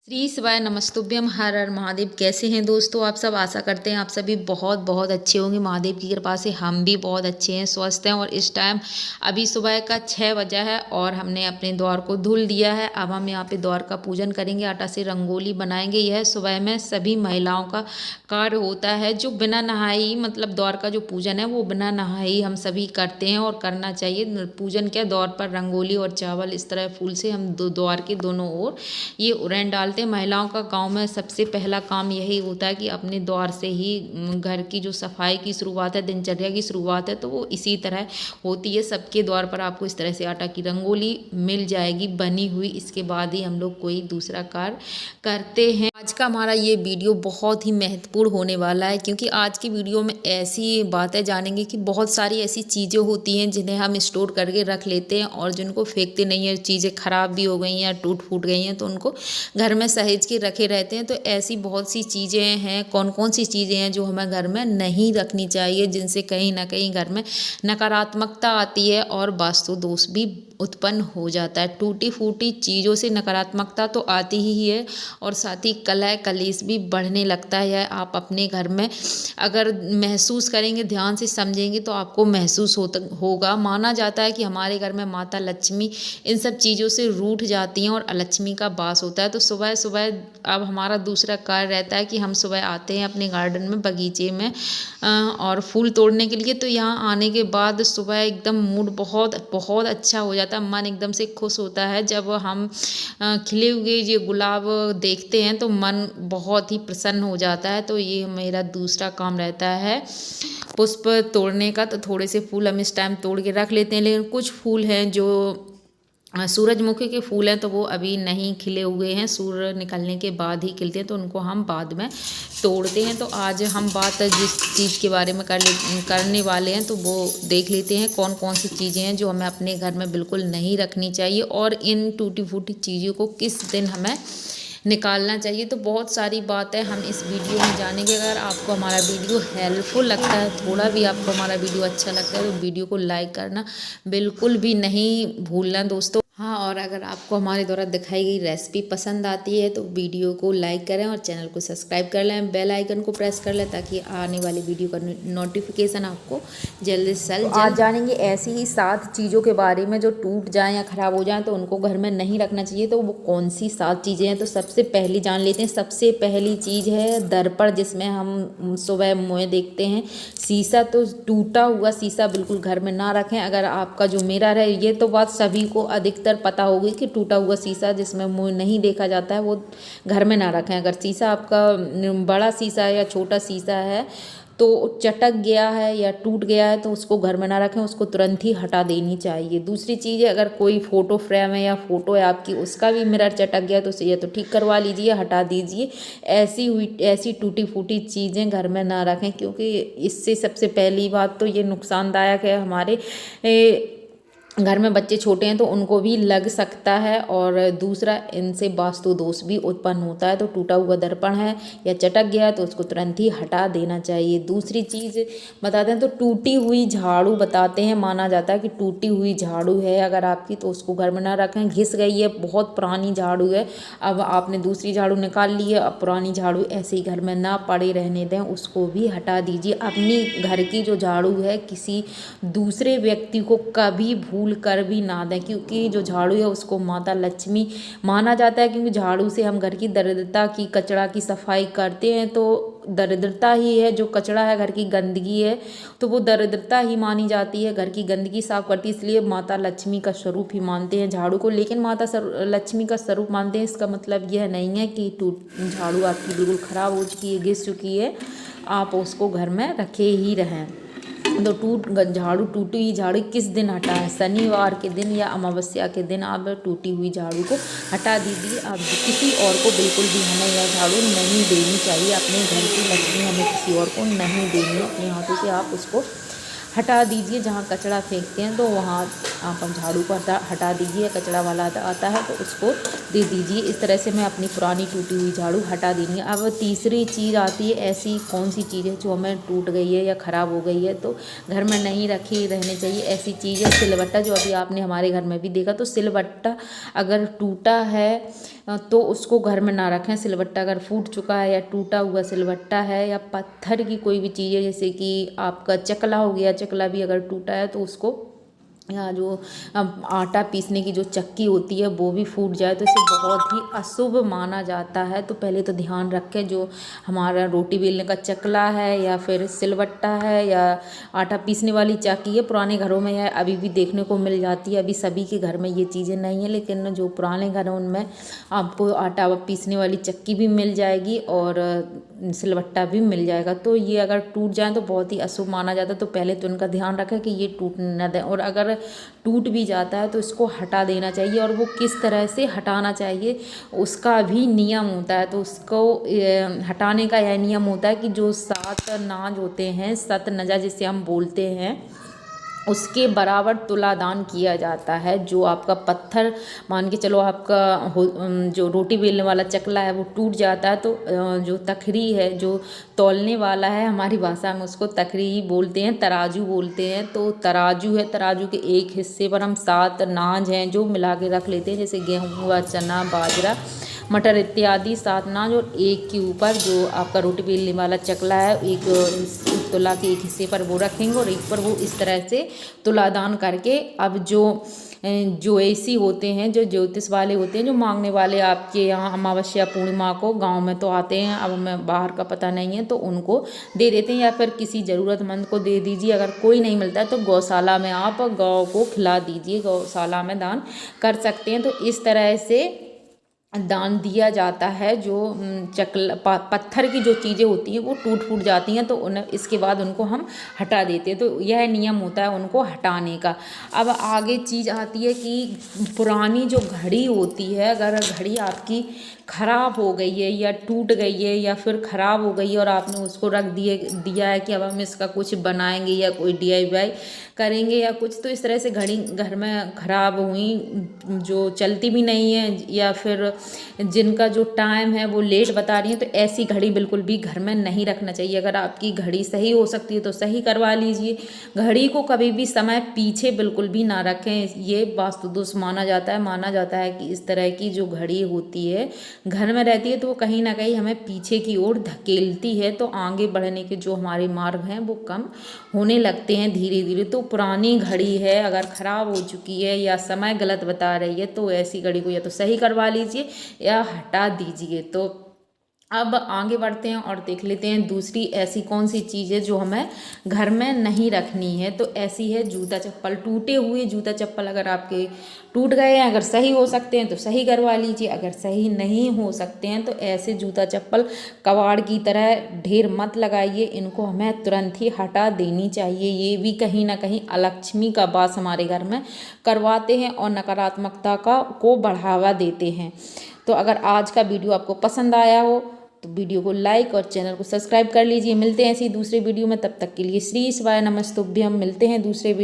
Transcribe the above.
श्री शिवाय नमस्तुभ्यम हर हर महादेव। कैसे हैं दोस्तों आप सब? आशा करते हैं आप सभी बहुत बहुत अच्छे होंगे। महादेव की कृपा से हम भी बहुत अच्छे हैं, स्वस्थ हैं। और इस टाइम अभी सुबह का 6 बजा है और हमने अपने द्वार को धुल दिया है। अब हम यहाँ पे द्वार का पूजन करेंगे, आटा से रंगोली बनाएंगे। यह सुबह में सभी महिलाओं का कार्य होता है, जो बिना नहाई मतलब द्वार का जो पूजन है वो बिना नहाई हम सभी करते हैं और करना चाहिए। पूजन क्या, द्वार पर रंगोली और चावल इस तरह फूल से हम द्वार के दोनों ओर ये उड़न डालते हैं। महिलाओं का गांव में सबसे पहला काम यही होता है कि अपने द्वार से ही घर की जो सफाई की शुरुआत है, दिनचर्या की शुरुआत है, तो वो इसी तरह होती है। सबके द्वार पर आपको इस तरह से आटा की रंगोली मिल जाएगी बनी हुई। इसके बाद ही हम लोग कोई दूसरा कार्य करते हैं। आज का हमारा ये वीडियो बहुत ही महत्वपूर्ण होने वाला है, क्योंकि आज की वीडियो में ऐसी बातें जानेंगे कि बहुत सारी ऐसी चीज़ें होती हैं जिन्हें हम स्टोर करके रख लेते हैं और जिनको फेंकते नहीं हैं। चीज़ें खराब भी हो गई हैं या टूट फूट गई हैं तो उनको घर में सहेज के रखे रहते हैं। तो ऐसी बहुत सी चीज़ें हैं, कौन कौन सी चीज़ें हैं जो हमें घर में नहीं रखनी चाहिए, जिनसे कहीं ना कहीं घर में नकारात्मकता आती है और वास्तु दोष भी उत्पन्न हो जाता है। टूटी फूटी चीज़ों से नकारात्मकता तो आती ही है और साथ ही कलह कलेश भी बढ़ने लगता है। यह आप अपने घर में अगर महसूस करेंगे, ध्यान से समझेंगे तो आपको महसूस होगा। माना जाता है कि हमारे घर में माता लक्ष्मी इन सब चीज़ों से रूठ जाती हैं और अलक्ष्मी का वास होता है। तो सुबह सुबह अब हमारा दूसरा कार्य रहता है कि हम सुबह आते हैं अपने गार्डन में, बगीचे में और फूल तोड़ने के लिए। तो यहाँ आने के बाद सुबह एकदम मूड बहुत बहुत अच्छा हो जाता है, मन एकदम से खुश होता है। जब हम खिले हुए ये गुलाब देखते हैं तो मन बहुत ही प्रसन्न हो जाता है। तो ये मेरा दूसरा काम रहता है पुष्प तोड़ने का। तो थोड़े से फूल हम इस टाइम तोड़ के रख लेते हैं, लेकिन कुछ फूल हैं जो सूरजमुखी के फूल हैं तो वो अभी नहीं खिले हुए हैं, सूर्य निकलने के बाद ही खिलते हैं, तो उनको हम बाद में तोड़ते हैं। तो आज हम बात जिस चीज़ के बारे में करने वाले हैं तो वो देख लेते हैं कौन कौन सी चीज़ें हैं जो हमें अपने घर में बिल्कुल नहीं रखनी चाहिए और इन टूटी फूटी चीज़ों को किस दिन हमें निकालना चाहिए। तो बहुत सारी बातें हम इस वीडियो में जानेंगे। अगर आपको हमारा वीडियो हेल्पफुल लगता है, थोड़ा भी आपको हमारा वीडियो अच्छा लगता है तो वीडियो को लाइक करना बिल्कुल भी नहीं भूलना दोस्तों। हाँ, और अगर आपको हमारे द्वारा दिखाई गई रेसिपी पसंद आती है तो वीडियो को लाइक करें और चैनल को सब्सक्राइब कर लें, बेल आइकन को प्रेस कर लें ताकि आने वाली वीडियो का नोटिफिकेशन आपको जल्द से जल्द। आज जानेंगे ऐसी ही 7 चीज़ों के बारे में जो टूट जाएं या ख़राब हो जाएं तो उनको घर में नहीं रखना चाहिए। तो वो कौन सी 7 चीज़ें हैं? तो सबसे पहली जान लेते हैं। सबसे पहली चीज़ है दर्पण, जिसमें हम सुबह मुँह देखते हैं। शीशा, तो टूटा हुआ शीशा बिल्कुल घर में ना रखें। अगर आपका जो मिरर है, ये तो बात सभी को अधिकतर पता होगी कि टूटा हुआ शीशा जिसमें मुंह नहीं देखा जाता है वो घर में ना रखें। अगर शीशा आपका बड़ा शीशा है या छोटा शीशा है तो चटक गया है या टूट गया है तो उसको घर में ना रखें, उसको तुरंत ही हटा देनी चाहिए। दूसरी चीज़ है, अगर कोई फ़ोटो फ्रेम है या फ़ोटो है आपकी, उसका भी मिरर चटक गया तो उसे या तो ठीक करवा लीजिए, हटा दीजिए। ऐसी टूटी फूटी चीज़ें घर में ना रखें, क्योंकि इससे सबसे पहली बात तो ये नुकसानदायक है। हमारे घर में बच्चे छोटे हैं तो उनको भी लग सकता है और दूसरा इनसे वास्तु दोष भी उत्पन्न होता है। तो टूटा हुआ दर्पण है या चटक गया तो उसको तुरंत ही हटा देना चाहिए। दूसरी चीज़ बताते हैं तो टूटी हुई झाड़ू बताते हैं। माना जाता है कि टूटी हुई झाड़ू है अगर आपकी तो उसको घर में ना रखें। घिस गई है, बहुत पुरानी झाड़ू है, अब आपने दूसरी झाड़ू निकाल ली है, अब पुरानी झाड़ू ऐसे ही घर में ना पड़े रहने दें, उसको भी हटा दीजिए। अपनी घर की जो झाड़ू है किसी दूसरे व्यक्ति को कभी भूल कर भी ना दें, क्योंकि जो झाड़ू है उसको माता लक्ष्मी माना जाता है। क्योंकि झाड़ू से हम घर की दरिद्रता की, कचरा की सफाई करते हैं। तो दरिद्रता ही है, जो कचरा है, घर की गंदगी है, तो वो दरिद्रता ही मानी जाती है। घर की गंदगी साफ करती है, इसलिए माता लक्ष्मी का स्वरूप ही मानते हैं झाड़ू को। लेकिन माता लक्ष्मी का स्वरूप मानते हैं, इसका मतलब यह नहीं है कि झाड़ू आपकी बिल्कुल ख़राब हो चुकी है, घिस चुकी है, आप उसको घर में रखे ही रहें। तो झाड़ू, टूटी हुई झाड़ू किस दिन हटा है? शनिवार के दिन या अमावस्या के दिन आप टूटी हुई झाड़ू को हटा दीजिए। आप किसी और को बिल्कुल भी हमें यह झाड़ू नहीं देनी चाहिए। अपने घर की लक्ष्मी हमें किसी और को नहीं देनी है। अपने हाथों से आप उसको हटा दीजिए। जहाँ कचरा फेंकते हैं तो वहाँ आप झाड़ू पर हटा दीजिए, कचरा वाला आता है तो उसको दे दीजिए। इस तरह से मैं अपनी पुरानी टूटी हुई झाड़ू हटा देंगे। अब तीसरी चीज़ आती है, ऐसी कौन सी चीज़ है जो हमें टूट गई है या ख़राब हो गई है तो घर में नहीं रखी रहनी चाहिए। ऐसी चीज़ है सिलबट्टा, जो अभी आपने हमारे घर में भी देखा। तो सिलबट्टा अगर टूटा है तो उसको घर में ना रखें। सिलबट्टा अगर फूट चुका है या टूटा हुआ सिलबट्टा है या पत्थर की कोई भी चीज़ है, जैसे कि आपका चकला हो गया, चकला भी अगर टूटा है तो उसको, या जो आटा पीसने की जो चक्की होती है वो भी फूट जाए तो इसे बहुत ही अशुभ माना जाता है। तो पहले तो ध्यान रखें, जो हमारा रोटी बेलने का चकला है या फिर सिलबट्टा है या आटा पीसने वाली चक्की है, पुराने घरों में यह अभी भी देखने को मिल जाती है। अभी सभी के घर में ये चीज़ें नहीं है, लेकिन जो पुराने घर हैं उनमें आपको आटा पीसने वाली चक्की भी मिल जाएगी और सिलबट्टा भी मिल जाएगा। तो ये अगर टूट जाए तो बहुत ही अशुभ माना जाता है। तो पहले तो उनका ध्यान रखें कि ये टूट न दें, और अगर टूट भी जाता है तो इसको हटा देना चाहिए। और वो किस तरह से हटाना चाहिए उसका भी नियम होता है। तो उसको हटाने का यह नियम होता है कि जो 7 नाज होते हैं, 7 नजा जिसे हम बोलते हैं, उसके बराबर तुलादान किया जाता है। जो आपका पत्थर, मान के चलो आपका जो रोटी बेलने वाला चकला है वो टूट जाता है तो जो तखरी है, जो तौलने वाला है, हमारी भाषा में उसको तखरी ही बोलते हैं, तराजू बोलते हैं। तो तराजू है, तराजू के एक हिस्से पर हम 7 नाज हैं जो मिला के रख लेते हैं, जैसे गेहूँ हुआ, चना, बाजरा, मटर इत्यादि 7 नाज। और एक के ऊपर जो आपका रोटी बेलने वाला चकला है, एक तुला के एक हिस्से पर वो रखेंगे और एक पर वो इस तरह से तुलादान करके, अब जो ऐसी होते हैं, जो ज्योतिष वाले होते हैं, जो मांगने वाले आपके यहाँ अमावस्या पूर्णिमा को गांव में तो आते हैं, अब हमें बाहर का पता नहीं है, तो उनको दे देते हैं या फिर किसी ज़रूरतमंद को दे दीजिए। अगर कोई नहीं मिलता है तो गौशाला में आप गौ को खिला दीजिए, गौशाला में दान कर सकते हैं। तो इस तरह से दान दिया जाता है। जो पत्थर की जो चीज़ें होती हैं वो टूट फूट जाती हैं तो उन्हें, इसके बाद उनको हम हटा देते हैं। तो यह नियम होता है उनको हटाने का। अब आगे चीज़ आती है कि पुरानी जो घड़ी होती है, अगर घड़ी आपकी ख़राब हो गई है या टूट गई है या फिर ख़राब हो गई है और आपने उसको रख दिया है कि अब हम इसका कुछ बनाएंगे या कोई DIY करेंगे या कुछ, तो इस तरह से घड़ी घर में ख़राब हुई, जो चलती भी नहीं है या फिर जिनका जो टाइम है वो लेट बता रही है, तो ऐसी घड़ी बिल्कुल भी घर में नहीं रखना चाहिए। अगर आपकी घड़ी सही हो सकती है तो सही करवा लीजिए। घड़ी को कभी भी समय पीछे बिल्कुल भी ना रखें, ये वास्तु दोष माना जाता है। माना जाता है कि इस तरह की जो घड़ी होती है घर में रहती है तो वो कहीं ना कहीं हमें पीछे की ओर धकेलती है, तो आगे बढ़ने के जो हमारे मार्ग हैं वो कम होने लगते हैं धीरे धीरे। तो पुरानी घड़ी है, अगर ख़राब हो चुकी है या समय गलत बता रही है तो ऐसी घड़ी को या तो सही करवा लीजिए या हटा दीजिए। तो अब आगे बढ़ते हैं और देख लेते हैं दूसरी ऐसी कौन सी चीज़ है जो हमें घर में नहीं रखनी है। तो ऐसी है जूता चप्पल। टूटे हुए जूता चप्पल अगर आपके टूट गए हैं, अगर सही हो सकते हैं तो सही करवा लीजिए, अगर सही नहीं हो सकते हैं तो ऐसे जूता चप्पल कबाड़ की तरह ढेर मत लगाइए, इनको हमें तुरंत ही हटा देनी चाहिए। ये भी कहीं ना कहीं अलक्ष्मी का वास हमारे घर में करवाते हैं और नकारात्मकता को बढ़ावा देते हैं। तो अगर आज का वीडियो आपको पसंद आया हो तो वीडियो को लाइक और चैनल को सब्सक्राइब कर लीजिए। मिलते हैं ऐसी दूसरे वीडियो में, तब तक के लिए श्री शिवाय नमस्तुभ्यम। मिलते हैं दूसरे वीडियो।